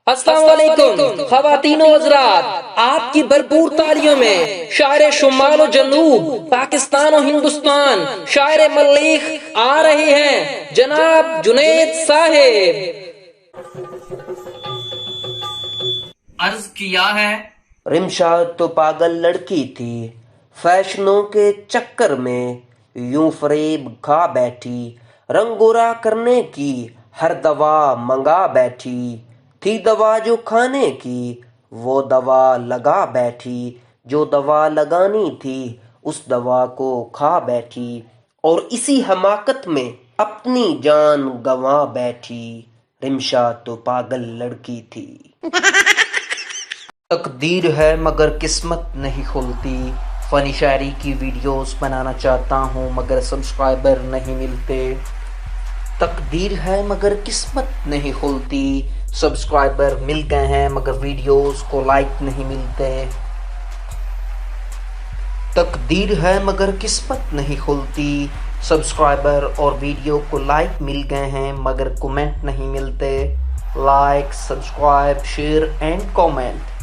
अस्सलाम वालेकुम ख़वातीनो हज़रात, आपकी भरपूर तालियों में शायर शुमाल और जनूब, पाकिस्तान और हिंदुस्तान, शायर मल्लिक आ रहे हैं जनाब जुनैद साहिब। अर्ज किया है, रिमशाद तो पागल लड़की थी, फैशनों के चक्कर में यूं फरेब खा बैठी, रंगोरा करने की हर दवा मंगा बैठी, थी दवा जो खाने की वो दवा लगा बैठी, जो दवा लगानी थी उस दवा को खा बैठी और इसी हमाकत में अपनी जान गंवा बैठी। रिमशाद तो पागल लड़की थी। तकदीर है मगर किस्मत नहीं खुलती, फनी शायरी की वीडियोस बनाना चाहता हूँ मगर सब्सक्राइबर नहीं मिलते। तकदीर है मगर किस्मत नहीं खुलती, सब्सक्राइबर मिल गए हैं मगर वीडियोस को लाइक नहीं मिलते। तकदीर है मगर किस्मत नहीं खुलती, सब्सक्राइबर और वीडियो को लाइक मिल गए हैं मगर कमेंट नहीं मिलते। Like, subscribe, share and comment.